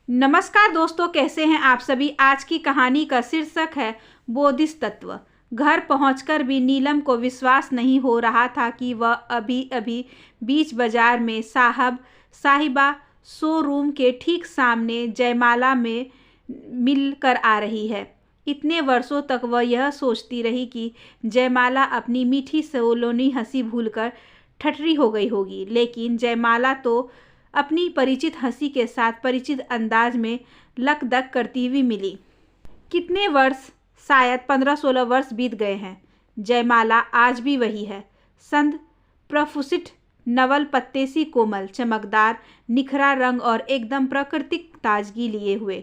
नमस्कार दोस्तों, कैसे हैं आप सभी। आज की कहानी का शीर्षक है बोधिसत्व। घर पहुंचकर भी नीलम को विश्वास नहीं हो रहा था कि वह अभी अभी बीच बाजार में साहिबा शोरूम के ठीक सामने जयमाला में मिल कर आ रही है। इतने वर्षों तक वह यह सोचती रही कि जयमाला अपनी मीठी सोलोनी हंसी भूलकर ठठरी हो गई होगी, लेकिन जयमाला तो अपनी परिचित हंसी के साथ परिचित अंदाज में लकदक करती हुई मिली। कितने वर्ष, शायद 15-16 वर्ष बीत गए हैं। जयमाला आज भी वही है, संद प्रफुसित, नवल पत्ते सी कोमल, चमकदार निखरा रंग और एकदम प्राकृतिक ताजगी लिए हुए।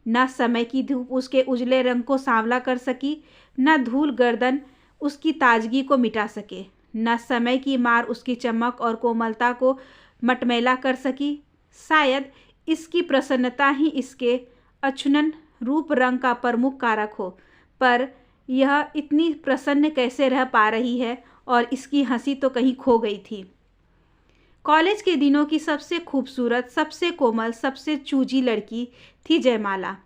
न समय की धूप उसके उजले रंग को सांवला कर सकी, न धूल गर्दन उसकी ताजगी को मिटा सके, न समय की मार उसकी चमक और कोमलता को मटमैला कर सकी। शायद इसकी प्रसन्नता ही इसके अछूनन रूप रंग का प्रमुख कारक हो, पर यह इतनी प्रसन्न कैसे रह पा रही है, और इसकी हंसी तो कहीं खो गई थी। कॉलेज के दिनों की सबसे खूबसूरत, सबसे कोमल, सबसे चूजी लड़की थी जयमाला।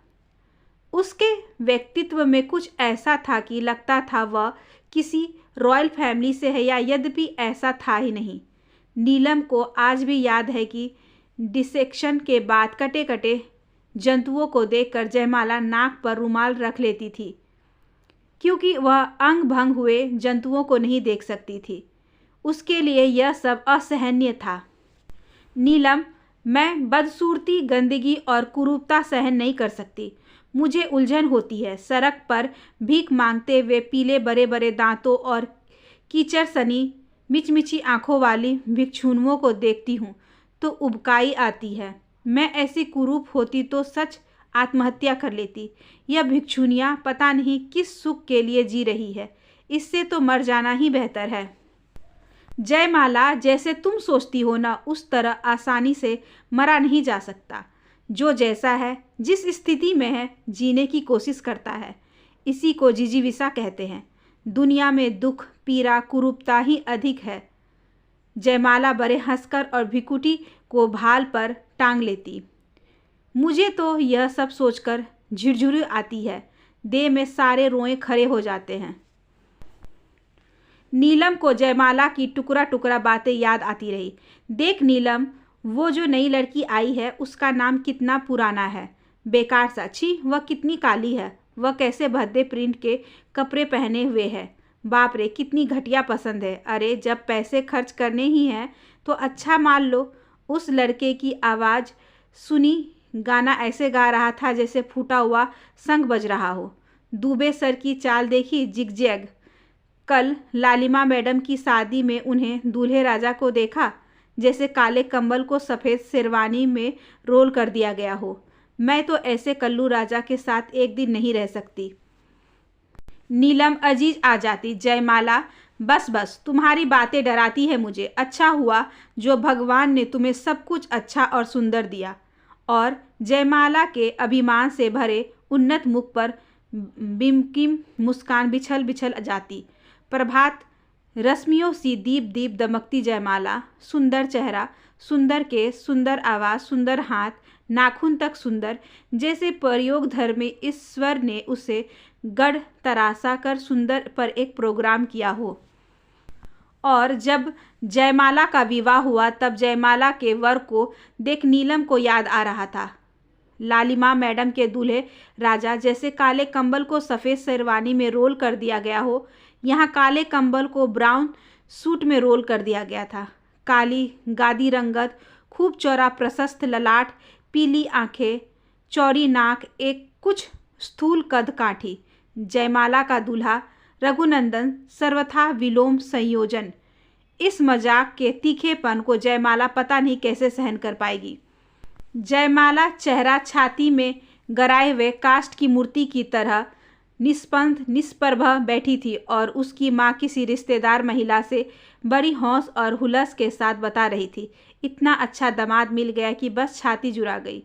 उसके व्यक्तित्व में कुछ ऐसा था कि लगता था वह किसी रॉयल फैमिली से है, या यद्यपि ऐसा था ही नहीं। नीलम को आज भी याद है कि डिसेक्शन के बाद कटे कटे जंतुओं को देखकर जयमाला नाक पर रुमाल रख लेती थी, क्योंकि वह अंग भंग हुए जंतुओं को नहीं देख सकती थी। उसके लिए यह सब असहनीय था। नीलम, मैं बदसूरती, गंदगी और कुरूपता सहन नहीं कर सकती। मुझे उलझन होती है। सड़क पर भीख मांगते हुए पीले बड़े बड़े दांतों और कीचड़ सनी मिचमिची आंखों वाली भिक्षुणियों को देखती हूँ तो उबकाई आती है। मैं ऐसी कुरूप होती तो सच आत्महत्या कर लेती। यह भिक्षुणियाँ पता नहीं किस सुख के लिए जी रही है, इससे तो मर जाना ही बेहतर है। जयमाला, जैसे तुम सोचती हो ना, उस तरह आसानी से मरा नहीं जा सकता। जो जैसा है, जिस स्थिति में है, जीने की कोशिश करता है। इसी को जिजीविषा कहते हैं। दुनिया में दुख, पीड़ा, कुरूपता ही अधिक है। जयमाला बड़े हंसकर और भिकुटी को भाल पर टांग लेती। मुझे तो यह सब सोचकर झिरझिरी आती है। देह में सारे रोए खड़े हो जाते हैं। नीलम को जयमाला की टुकड़ा टुकड़ा बातें याद आती रही। देख नीलम, वो जो नई लड़की आई है, उसका नाम कितना पुराना है। बेकार सा, छी, वह कितनी काली है। वह कैसे भद्दे प्रिंट के कपड़े पहने हुए है। बाप रे, कितनी घटिया पसंद है। अरे, जब पैसे खर्च करने ही हैं तो अच्छा मान लो। उस लड़के की आवाज़ सुनी, गाना ऐसे गा रहा था जैसे फूटा हुआ शंख बज रहा हो। दूबे सर की चाल देखी, जिगजैग। कल लालिमा मैडम की शादी में उन्हें दूल्हे राजा को देखा, जैसे काले कंबल को सफ़ेद शेरवानी में रोल कर दिया गया हो। मैं तो ऐसे कल्लू राजा के साथ एक दिन नहीं रह सकती। नीलम अजीज आ जाती। जयमाला, बस बस, तुम्हारी बातें डराती है मुझे। अच्छा हुआ जो भगवान ने तुम्हें सब कुछ अच्छा और सुंदर दिया। और जयमाला के अभिमान से भरे उन्नत मुख पर बिम्किम मुस्कान बिछल बिछल जाती। प्रभात रश्मियों सी दीप दीप दमकती जयमाला। सुंदर चेहरा, सुंदर केस, सुंदर आवाज़, सुंदर हाथ, नाखून तक सुंदर, जैसे प्रयोग धर्म में ईश्वर ने उसे गढ़ तराशा कर सुंदर पर एक प्रोग्राम किया हो। और जब जयमाला का विवाह हुआ, तब जयमाला के वर को देख नीलम को याद आ रहा था। लालिमा मैडम के दूल्हे राजा, जैसे काले कंबल को सफ़ेद शेरवानी में रोल कर दिया गया हो, यहाँ काले कंबल को ब्राउन सूट में रोल कर दिया गया था। काली गादी रंगत, खूब चौड़ा प्रशस्त ललाट, पीली आंखें, चौड़ी नाक, एक कुछ स्थूल कद काठी। जयमाला का दूल्हा रघुनंदन, सर्वथा विलोम संयोजन। इस मजाक के तीखेपन को जयमाला पता नहीं कैसे सहन कर पाएगी। जयमाला चेहरा छाती में गराए हुए काष्ठ की मूर्ति की तरह निष्पंद निष्प्रभ बैठी थी, और उसकी माँ किसी रिश्तेदार महिला से बड़ी हौस और हुलस के साथ बता रही थी, इतना अच्छा दामाद मिल गया कि बस छाती जुड़ा गई।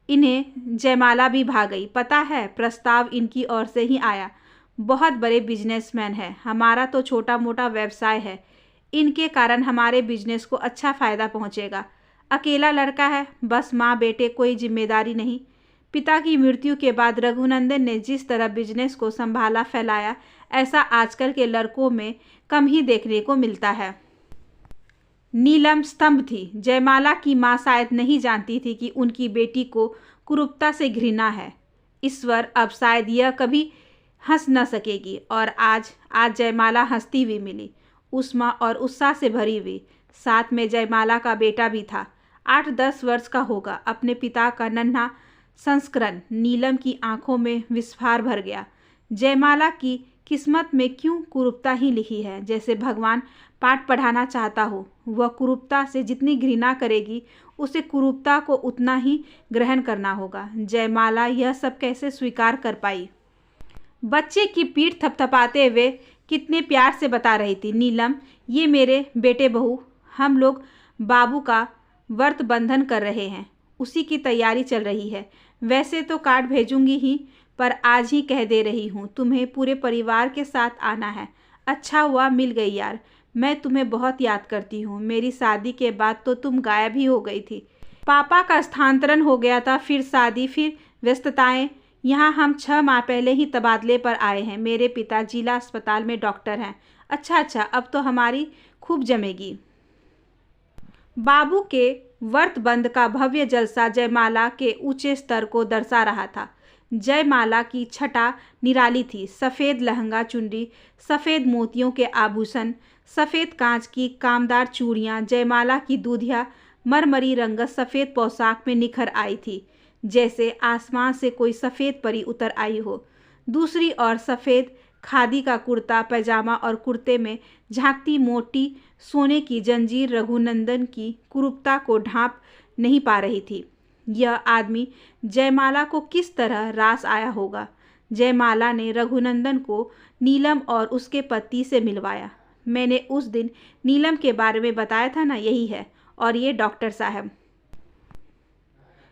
इन्हें जयमाला भी भा गई। पता है, प्रस्ताव इनकी ओर से ही आया। बहुत बड़े बिजनेसमैन है, हमारा तो छोटा मोटा व्यवसाय है। इनके कारण हमारे बिजनेस को अच्छा फ़ायदा पहुंचेगा। अकेला लड़का है, बस माँ बेटे, कोई जिम्मेदारी नहीं। पिता की मृत्यु के बाद रघुनंदन ने जिस तरह बिजनेस को संभाला फैलाया, ऐसा आजकल के लड़कों में कम ही देखने को मिलता है। नीलम स्तंभ थी। जयमाला की माँ शायद नहीं जानती थी कि उनकी बेटी को कुरूपता से घृणा है। ईश्वर, अब शायद यह कभी हंस न सकेगी। और आज जयमाला हंसती हुई मिली, उष्मा और उत्साह से भरी हुई। साथ में जयमाला का बेटा भी था, 8-10 वर्ष का होगा। अपने पिता का नन्हा संस्करण। नीलम की आंखों में विस्फार भर गया। जयमाला की किस्मत में क्यों कुरूपता ही लिखी है, जैसे भगवान पाठ पढ़ाना चाहता हो। वह कुरूपता से जितनी घृणा करेगी, उसे कुरूपता को उतना ही ग्रहण करना होगा। जयमाला यह सब कैसे स्वीकार कर पाई? बच्चे की पीठ थपथपाते हुए कितने प्यार से बता रही थी, नीलम, ये मेरे बेटे बहू, हम लोग बाबू का व्रत बंधन कर रहे हैं, उसी की तैयारी चल रही है। वैसे तो कार्ड भेजूंगी ही, पर आज ही कह दे रही हूँ, तुम्हें पूरे परिवार के साथ आना है। अच्छा हुआ मिल गई यार, मैं तुम्हें बहुत याद करती हूँ। मेरी शादी के बाद तो तुम गायब ही हो गई थी। पापा का स्थानांतरण हो गया था, फिर शादी, फिर व्यस्तताएं। यहाँ हम 6 माह पहले ही तबादले पर आए हैं। मेरे पिता जिला अस्पताल में डॉक्टर हैं। अच्छा, अब तो हमारी खूब जमेगी। बाबू के व्रत बंद का भव्य जलसा जयमाला के ऊंचे स्तर को दर्शा रहा था। जयमाला की छटा निराली थी। सफ़ेद लहंगा चुनरी, सफ़ेद मोतियों के आभूषण, सफ़ेद कांच की कामदार चूड़ियाँ। जयमाला की दूधिया मरमरी रंगत सफ़ेद पोशाक में निखर आई थी, जैसे आसमान से कोई सफ़ेद परी उतर आई हो। दूसरी ओर सफ़ेद खादी का कुर्ता पैजामा और कुर्ते में झांकती मोटी सोने की जंजीर रघुनंदन की कुरूपता को ढांप नहीं पा रही थी। यह आदमी जयमाला को किस तरह रास आया होगा? जयमाला ने रघुनंदन को नीलम और उसके पति से मिलवाया। मैंने उस दिन नीलम के बारे में बताया था ना, यही है। और ये डॉक्टर साहब।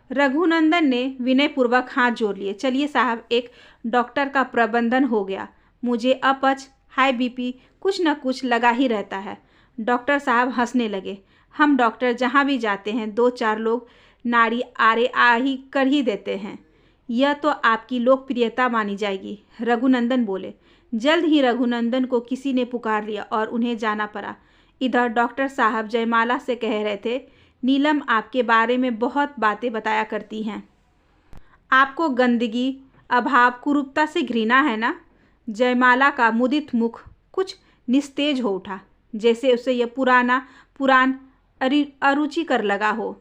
रघुनंदन ने विनयपूर्वक हाथ जोड़ लिए। चलिए साहब, एक डॉक्टर का प्रबंधन हो गया। मुझे अपच, हाई बीपी, कुछ न कुछ लगा ही रहता है। डॉक्टर साहब हंसने लगे। हम डॉक्टर जहाँ भी जाते हैं 2-4 लोग नाड़ी आरे आ ही कर ही देते हैं। यह तो आपकी लोकप्रियता मानी जाएगी, रघुनंदन बोले। जल्द ही रघुनंदन को किसी ने पुकार लिया और उन्हें जाना पड़ा। इधर डॉक्टर साहब जयमाला से कह रहे थे, नीलम आपके बारे में बहुत बातें बताया करती हैं। आपको गंदगी, अभाव, कुरूपता से घृणा है ना? जयमाला का मुदित मुख कुछ निस्तेज हो उठा, जैसे उसे यह पुरान अरुचिकर लगा हो।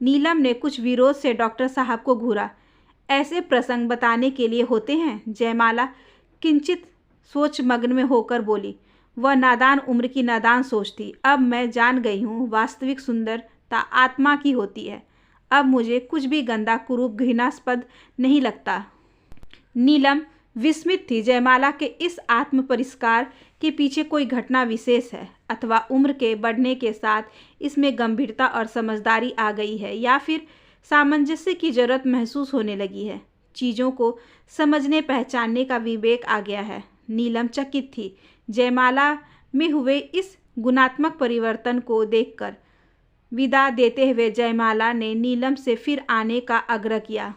नीलम ने कुछ विरोध से डॉक्टर साहब को घूरा। ऐसे प्रसंग बताने के लिए होते हैं? जयमाला किंचित सोच मग्न में होकर बोली। वह नादान उम्र की नादान सोच थी। अब मैं जान गई हूँ, वास्तविक सुंदरता आत्मा की होती है। अब मुझे कुछ भी गंदा, कुरूप, घृणास्पद नहीं लगता। नीलम विस्मित थी। जयमाला के इस आत्म परिष्कार के पीछे कोई घटना विशेष है, अथवा उम्र के बढ़ने के साथ इसमें गंभीरता और समझदारी आ गई है, या फिर सामंजस्य की जरूरत महसूस होने लगी है। चीज़ों को समझने पहचानने का विवेक आ गया है। नीलम चकित थी। जयमाला में हुए इस गुणात्मक परिवर्तन को देखकर विदा देते हुए जयमाला ने नीलम से फिर आने का आग्रह किया।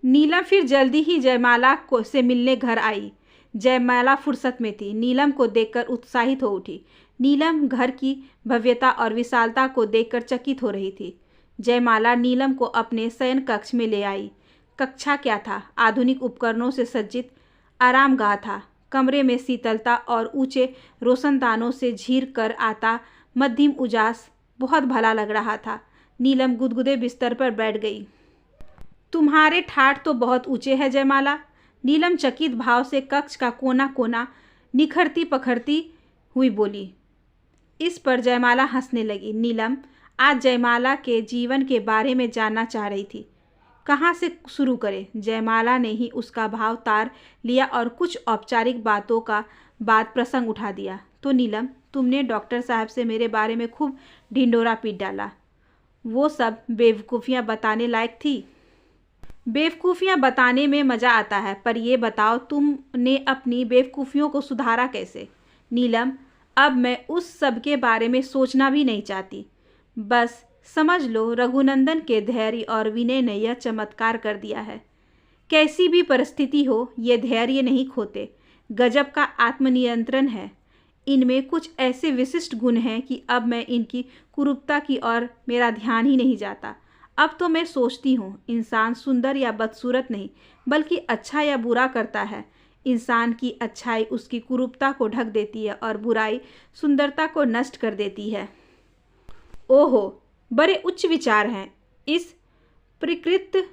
नीलम फिर जल्दी ही जयमाला को से मिलने घर आई। जयमाला फुर्सत में थी। नीलम को देखकर उत्साहित हो उठी। नीलम घर की भव्यता और विशालता को देखकर चकित हो रही थी। जयमाला नीलम को अपने शयन कक्ष में ले आई। कक्षा क्या था, आधुनिक उपकरणों से सज्जित आरामगाह था। कमरे में शीतलता और ऊंचे रोशनदानों से झीर कर आता मध्यम उजास बहुत भला लग रहा था। नीलम गुदगुदे बिस्तर पर बैठ गई। तुम्हारे ठाठ तो बहुत ऊंचे है जयमाला। नीलम चकित भाव से कक्ष का कोना कोना निखरती पखरती हुई बोली। इस पर जयमाला हंसने लगी। नीलम आज जयमाला के जीवन के बारे में जानना चाह रही थी। कहाँ से शुरू करे? जयमाला ने ही उसका भाव तार लिया और कुछ औपचारिक बातों का बात प्रसंग उठा दिया। तो नीलम, तुमने डॉक्टर साहब से मेरे बारे में खूब ढिंडोरा पीट डाला। वो सब बेवकूफ़ियाँ बताने लायक थी? बेवकूफ़ियाँ बताने में मज़ा आता है, पर यह बताओ तुमने अपनी बेवकूफ़ियों को सुधारा कैसे? नीलम, अब मैं उस सब के बारे में सोचना भी नहीं चाहती। बस समझ लो रघुनंदन के धैर्य और विनय ने यह चमत्कार कर दिया है। कैसी भी परिस्थिति हो, ये धैर्य नहीं खोते। गजब का आत्मनियंत्रण है इनमें। कुछ ऐसे विशिष्ट गुण हैं कि अब मैं इनकी कुरूपता की ओर मेरा ध्यान ही नहीं जाता। अब तो मैं सोचती हूँ, इंसान सुंदर या बदसूरत नहीं, बल्कि अच्छा या बुरा करता है। इंसान की अच्छाई उसकी कुरूपता को ढक देती है और बुराई सुंदरता को नष्ट कर देती है। ओहो, बड़े उच्च विचार हैं। इस प्रकृत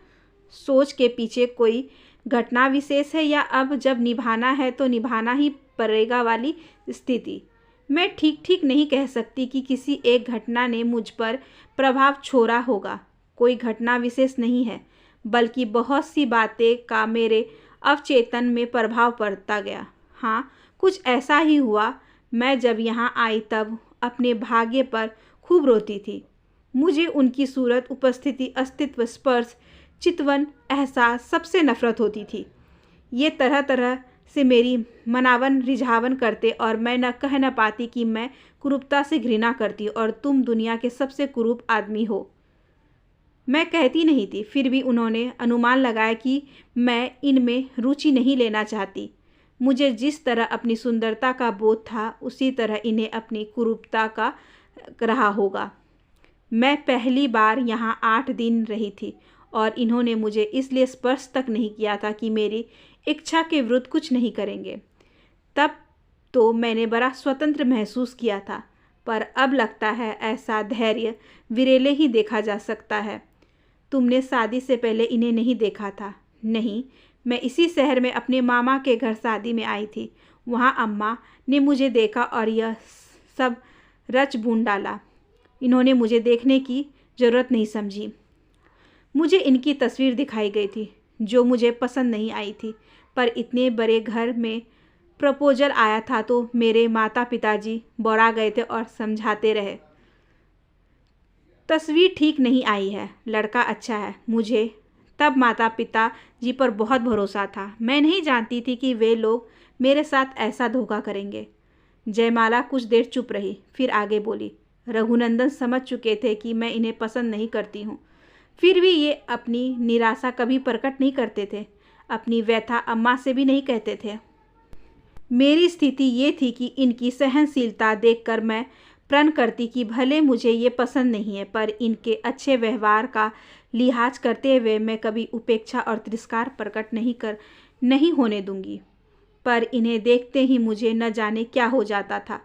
सोच के पीछे कोई घटना विशेष है, या अब जब निभाना है तो निभाना ही पड़ेगा वाली स्थिति? मैं ठीक ठीक नहीं कह सकती कि किसी एक घटना ने मुझ पर प्रभाव छोड़ा होगा। कोई घटना विशेष नहीं है, बल्कि बहुत सी बातें का मेरे अवचेतन में प्रभाव पड़ता गया। हाँ, कुछ ऐसा ही हुआ। मैं जब यहाँ आई तब अपने भाग्य पर खूब रोती थी। मुझे उनकी सूरत, उपस्थिति, अस्तित्व, स्पर्श, चितवन, एहसास सबसे नफरत होती थी। ये तरह तरह से मेरी मनावन रिझावन करते और मैं न कह न पाती कि मैं कुरूपता से घृणा करती और तुम दुनिया के सबसे कुरूप आदमी हो। मैं कहती नहीं थी, फिर भी उन्होंने अनुमान लगाया कि मैं इनमें रुचि नहीं लेना चाहती। मुझे जिस तरह अपनी सुंदरता का बोध था, उसी तरह इन्हें अपनी कुरूपता का रहा होगा। मैं पहली बार यहाँ 8 दिन रही थी और इन्होंने मुझे इसलिए स्पर्श तक नहीं किया था कि मेरी इच्छा के विरुद्ध कुछ नहीं करेंगे। तब तो मैंने बड़ा स्वतंत्र महसूस किया था, पर अब लगता है ऐसा धैर्य विरले ही देखा जा सकता है। तुमने शादी से पहले इन्हें नहीं देखा था? नहीं, मैं इसी शहर में अपने मामा के घर शादी में आई थी। वहाँ अम्मा ने मुझे देखा और यह सब रच भून डाला। इन्होंने मुझे देखने की ज़रूरत नहीं समझी। मुझे इनकी तस्वीर दिखाई गई थी जो मुझे पसंद नहीं आई थी, पर इतने बड़े घर में प्रपोजल आया था तो मेरे माता पिताजी बौरा गए थे और समझाते रहे। तस्वीर ठीक नहीं आई है, लड़का अच्छा है। मुझे तब माता पिता जी पर बहुत भरोसा था। मैं नहीं जानती थी कि वे लोग मेरे साथ ऐसा धोखा करेंगे। जयमाला कुछ देर चुप रही, फिर आगे बोली। रघुनंदन समझ चुके थे कि मैं इन्हें पसंद नहीं करती हूँ, फिर भी ये अपनी निराशा कभी प्रकट नहीं करते थे। अपनी व्यथा अम्मा से भी नहीं कहते थे। मेरी स्थिति ये थी कि इनकी सहनशीलता देखकर मैं प्रण करती कि भले मुझे ये पसंद नहीं है, पर इनके अच्छे व्यवहार का लिहाज करते हुए मैं कभी उपेक्षा और तिरस्कार प्रकट नहीं होने दूंगी। पर इन्हें देखते ही मुझे न जाने क्या हो जाता था।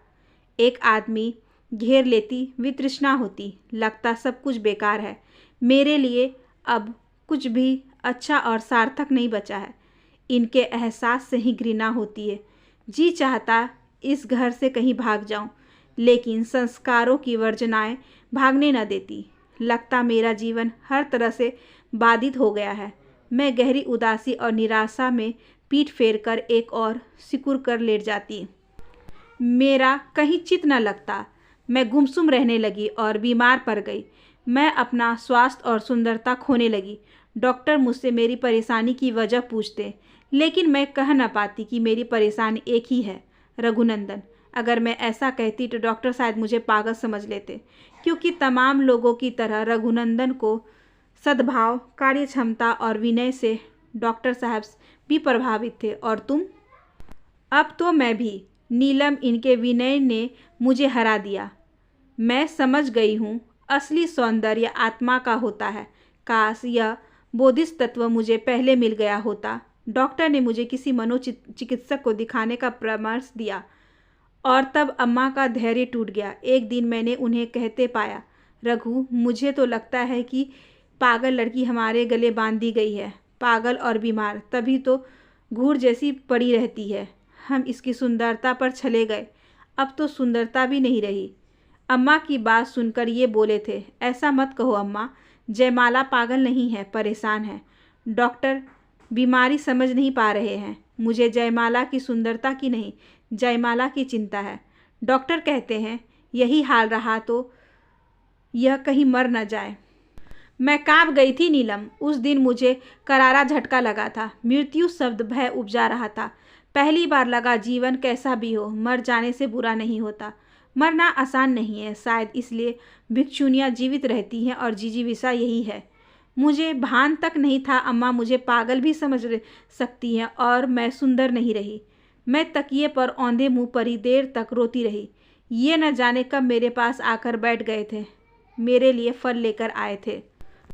एक आदमी घेर लेती, वितृष्णा होती, लगता सब कुछ बेकार है। मेरे लिए अब कुछ भी अच्छा और सार्थक नहीं बचा है। इनके एहसास से ही घृणा होती है। जी चाहता इस घर से कहीं भाग जाऊं, लेकिन संस्कारों की वर्जनाएं भागने न देती। लगता मेरा जीवन हर तरह से बाधित हो गया है। मैं गहरी उदासी और निराशा में पीठ फेर कर एक और सिकुड़ कर लेट जाती। मेरा कहीं चित न लगता। मैं गुमसुम रहने लगी और बीमार पड़ गई। मैं अपना स्वास्थ्य और सुंदरता खोने लगी। डॉक्टर मुझसे मेरी परेशानी की वजह पूछते, लेकिन मैं कह न पाती कि मेरी परेशानी एक ही है, रघुनंदन। अगर मैं ऐसा कहती तो डॉक्टर शायद मुझे पागल समझ लेते, क्योंकि तमाम लोगों की तरह रघुनंदन को सद्भाव, कार्यक्षमता और विनय से डॉक्टर साहब भी प्रभावित थे। और तुम? अब तो मैं भी। नीलम, इनके विनय ने मुझे हरा दिया। मैं समझ गई हूँ, असली सौंदर्य आत्मा का होता है। काश यह बोधिस तत्व मुझे पहले मिल गया होता। डॉक्टर ने मुझे किसी मनोचिकित्सक को दिखाने का परामर्श दिया और तब अम्मा का धैर्य टूट गया। एक दिन मैंने उन्हें कहते पाया, रघु, मुझे तो लगता है कि पागल लड़की हमारे गले बांध दी गई है। पागल और बीमार, तभी तो घूर जैसी पड़ी रहती है। हम इसकी सुंदरता पर चले गए, अब तो सुंदरता भी नहीं रही। अम्मा की बात सुनकर ये बोले थे, ऐसा मत कहो अम्मा, जयमाला पागल नहीं है, परेशान है। डॉक्टर बीमारी समझ नहीं पा रहे हैं। मुझे जयमाला की सुंदरता की नहीं, जयमाला की चिंता है। डॉक्टर कहते हैं यही हाल रहा तो यह कहीं मर न जाए। मैं कांप गई थी नीलम। उस दिन मुझे करारा झटका लगा था। मृत्यु शब्द भय उपजा रहा था। पहली बार लगा जीवन कैसा भी हो, मर जाने से बुरा नहीं होता। मरना आसान नहीं है, शायद इसलिए भिक्षुनियाँ जीवित रहती हैं और जिजीविषा यही है। मुझे भान तक नहीं था अम्मा मुझे पागल भी समझ सकती हैं और मैं सुंदर नहीं रही। मैं तकिए पर औंधे मुंह पड़ी देर तक रोती रही। ये न जाने कब मेरे पास आकर बैठ गए थे, मेरे लिए फल लेकर आए थे।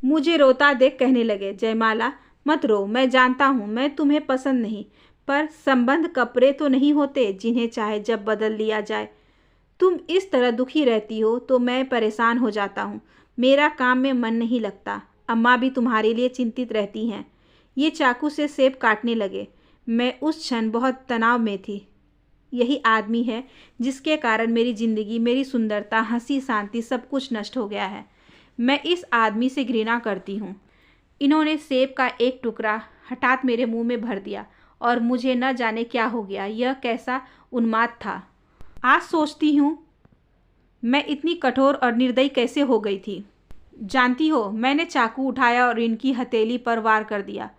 मुझे रोता देख कहने लगे, जयमाला मत रो, मैं जानता हूँ मैं तुम्हें पसंद नहीं, पर संबंध कपड़े तो नहीं होते जिन्हें चाहे जब बदल लिया जाए। तुम इस तरह दुखी रहती हो तो मैं परेशान हो जाता हूँ, मेरा काम में मन नहीं लगता। अम्मा भी तुम्हारे लिए चिंतित रहती हैं। ये चाकू से सेब काटने लगे। मैं उस क्षण बहुत तनाव में थी। यही आदमी है जिसके कारण मेरी ज़िंदगी, मेरी सुंदरता, हंसी, शांति सब कुछ नष्ट हो गया है। मैं इस आदमी से घृणा करती हूँ। इन्होंने सेब का एक टुकड़ा हठात मेरे मुंह में भर दिया और मुझे न जाने क्या हो गया। यह कैसा उन्माद था। आज सोचती हूँ मैं इतनी कठोर और निर्दयी कैसे हो गई थी। जानती हो, मैंने चाकू उठाया और इनकी हथेली पर वार कर दिया।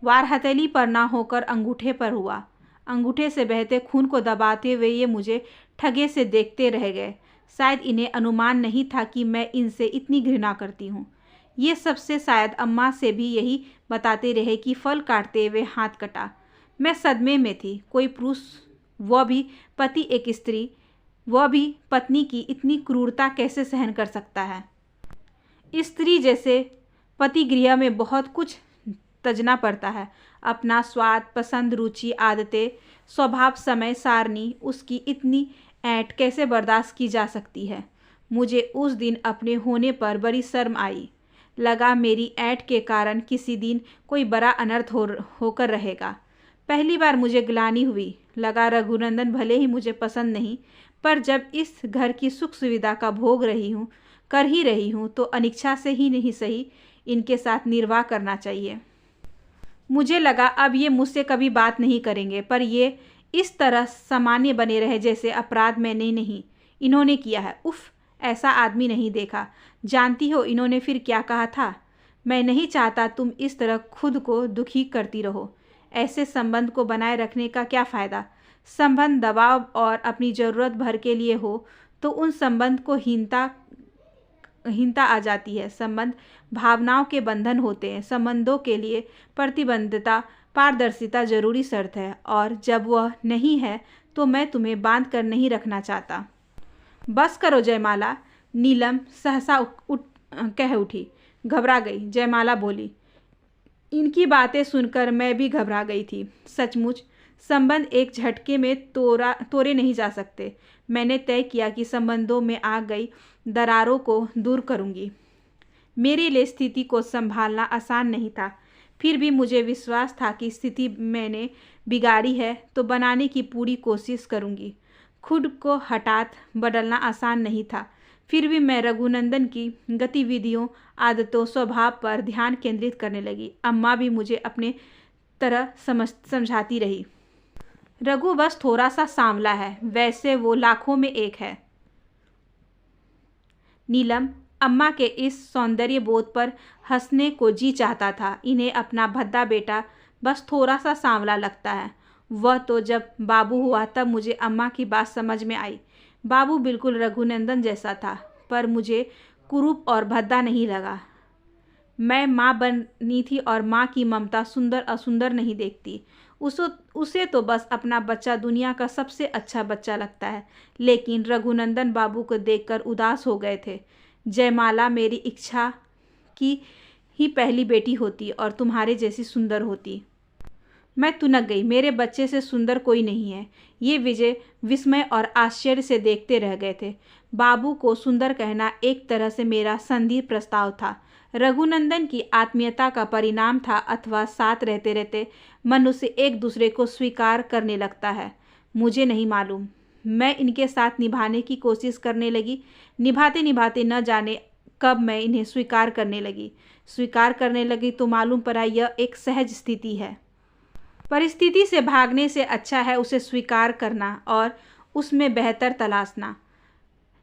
वार हथेली पर ना होकर अंगूठे पर हुआ। अंगूठे से बहते खून को दबाते हुए ये मुझे ठगे से देखते रह गए। शायद इन्हें अनुमान नहीं था कि मैं इनसे इतनी घृणा करती हूँ। ये सबसे शायद अम्मा से भी यही बताते रहे कि फल काटते हुए हाथ कटा। मैं सदमे में थी। कोई पुरुष, वह भी पति, एक स्त्री, वह भी पत्नी की इतनी क्रूरता कैसे सहन कर सकता है। स्त्री जैसे पति गृह में बहुत कुछ तजना पड़ता है। अपना स्वाद, पसंद, रुचि, आदतें, स्वभाव, समय सारणी, उसकी इतनी ऐंठ कैसे बर्दाश्त की जा सकती है। मुझे उस दिन अपने होने पर बड़ी शर्म आई। लगा मेरी ऐंठ के कारण किसी दिन कोई बड़ा अनर्थ होकर रहेगा। पहली बार मुझे ग्लानि हुई। लगा रघुनंदन भले ही मुझे पसंद नहीं, पर जब इस घर की सुख सुविधा का भोग कर ही रही हूँ तो अनिच्छा से ही नहीं सही इनके साथ निर्वाह करना चाहिए। मुझे लगा अब ये मुझसे कभी बात नहीं करेंगे, पर ये इस तरह सामान्य बने रहे जैसे अपराध मैंने नहीं, इन्होंने किया है। उफ, ऐसा आदमी नहीं देखा। जानती हो इन्होंने फिर क्या कहा था? मैं नहीं चाहता तुम इस तरह खुद को दुखी करती रहो। ऐसे संबंध को बनाए रखने का क्या फ़ायदा? संबंध दबाव और अपनी ज़रूरत भर के लिए हो तो उन संबंध को हीनता आ जाती है। संबंध भावनाओं के बंधन होते हैं। संबंधों के लिए प्रतिबद्धता, पारदर्शिता जरूरी शर्त है, और जब वह नहीं है तो मैं तुम्हें बांध कर नहीं रखना चाहता। बस करो जयमाला, नीलम सहसा कह उठी। घबरा गई, जयमाला बोली। इनकी बातें सुनकर मैं भी घबरा गई थी। सचमुच संबंध एक झटके में तोड़े नहीं जा सकते। मैंने तय किया कि संबंधों में आ गई दरारों को दूर करूंगी। मेरे लिए स्थिति को संभालना आसान नहीं था, फिर भी मुझे विश्वास था कि स्थिति मैंने बिगाड़ी है तो बनाने की पूरी कोशिश करूंगी। खुद को हठात बदलना आसान नहीं था, फिर भी मैं रघुनंदन की गतिविधियों, आदतों, स्वभाव पर ध्यान केंद्रित करने लगी। अम्मा भी मुझे अपने तरह समझाती रही। रघु बस थोड़ा सा सांवला है, वैसे वो लाखों में एक है। नीलम अम्मा के इस सौंदर्य बोध पर हंसने को जी चाहता था। इन्हें अपना भद्दा बेटा बस थोड़ा सा सांवला लगता है। वह तो जब बाबू हुआ तब मुझे अम्मा की बात समझ में आई। बाबू बिल्कुल रघुनंदन जैसा था, पर मुझे कुरूप और भद्दा नहीं लगा। मैं माँ बनी थी और माँ की ममता सुंदर असुंदर नहीं देखती। उसे तो बस अपना बच्चा दुनिया का सबसे अच्छा बच्चा लगता है। लेकिन रघुनंदन बाबू को देखकर उदास हो गए थे। जयमाला मेरी इच्छा की ही पहली बेटी होती और तुम्हारे जैसी सुंदर होती। मैं तुनक गई। मेरे बच्चे से सुंदर कोई नहीं है। ये विजय विस्मय और आश्चर्य से देखते रह गए थे। बाबू को सुंदर कहना एक तरह से मेरा संदिग्ध प्रस्ताव था। रघुनंदन की आत्मीयता का परिणाम था, अथवा साथ रहते रहते मनुष्य एक दूसरे को स्वीकार करने लगता है। मुझे नहीं मालूम। मैं इनके साथ निभाने की कोशिश करने लगी। निभाते निभाते न जाने कब मैं इन्हें स्वीकार करने लगी तो मालूम पड़ा यह एक सहज स्थिति है। परिस्थिति से भागने से अच्छा है उसे स्वीकार करना और उसमें बेहतर तलाशना।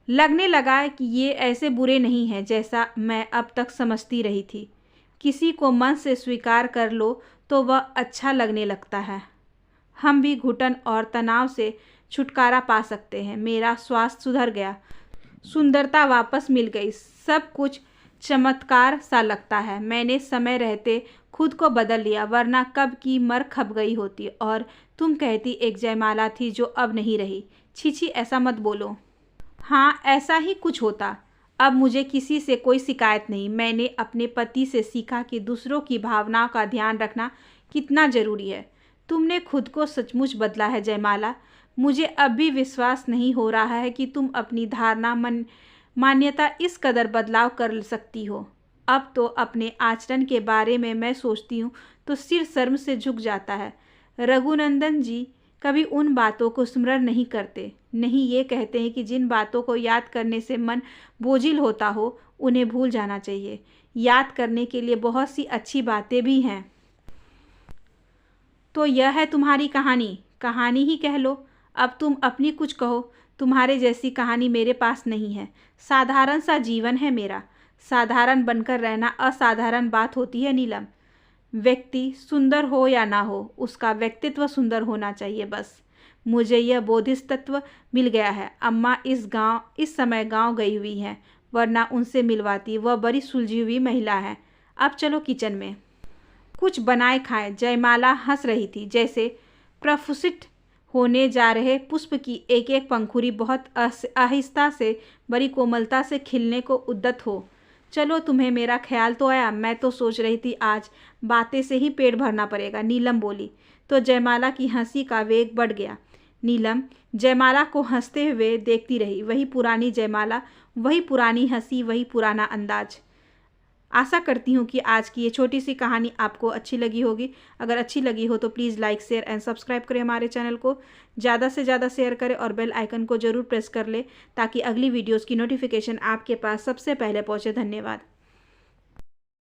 लगने लगा कि ये ऐसे बुरे नहीं हैं जैसा मैं अब तक समझती रही थी। किसी को मन से स्वीकार कर लो तो वह अच्छा लगने लगता है। हम भी घुटन और तनाव से छुटकारा पा सकते हैं। मेरा स्वास्थ्य सुधर गया, सुंदरता वापस मिल गई, सब कुछ चमत्कार सा लगता है। मैंने समय रहते खुद को बदल लिया, वरना कब की मर खप गई होती। और तुम कहती एक जयमाला थी जो अब नहीं रही। छी, ऐसा मत बोलो। हाँ, ऐसा ही कुछ होता। अब मुझे किसी से कोई शिकायत नहीं। मैंने अपने पति से सीखा कि दूसरों की भावनाओं का ध्यान रखना कितना ज़रूरी है। तुमने खुद को सचमुच बदला है जयमाला। मुझे अब भी विश्वास नहीं हो रहा है कि तुम अपनी धारणा मान्यता इस कदर बदलाव कर सकती हो। अब तो अपने आचरण के बारे में मैं सोचती हूँ तो सिर शर्म से झुक जाता है। रघुनंदन जी कभी उन बातों को स्मरण नहीं करते। नहीं, ये कहते हैं कि जिन बातों को याद करने से मन बोझिल होता हो उन्हें भूल जाना चाहिए। याद करने के लिए बहुत सी अच्छी बातें भी हैं। तो यह है तुम्हारी कहानी। कहानी ही कह लो। अब तुम अपनी कुछ कहो। तुम्हारे जैसी कहानी मेरे पास नहीं है। साधारण सा जीवन है मेरा। साधारण बनकर रहना असाधारण बात होती है नीलम। व्यक्ति सुंदर हो या ना हो, उसका व्यक्तित्व सुंदर होना चाहिए बस। मुझे यह बोधिसत्व तत्व मिल गया है। अम्मा इस समय गांव गई हुई हैं, वरना उनसे मिलवाती। वह बड़ी सुलझी हुई महिला है। अब चलो किचन में कुछ बनाए खाएं। जयमाला हंस रही थी, जैसे प्रफुल्लित होने जा रहे पुष्प की एक एक पंखुड़ी बहुत आहिस्ता से, बड़ी कोमलता से खिलने को उद्यत हो। चलो, तुम्हें मेरा ख्याल तो आया। मैं तो सोच रही थी आज बातें से ही पेट भरना पड़ेगा, नीलम बोली। तो जयमाला की हंसी का वेग बढ़ गया। नीलम जयमाला को हंसते हुए देखती रही। वही पुरानी जयमाला, वही पुरानी हंसी, वही पुराना अंदाज। आशा करती हूँ कि आज की ये छोटी सी कहानी आपको अच्छी लगी होगी। अगर अच्छी लगी हो तो please like, share and subscribe करें हमारे चैनल को। ज़्यादा से ज़्यादा शेयर करें और बेल आइकन को ज़रूर प्रेस कर लें ताकि अगली वीडियोज़ की नोटिफिकेशन आपके पास सबसे पहले पहुँचे। धन्यवाद।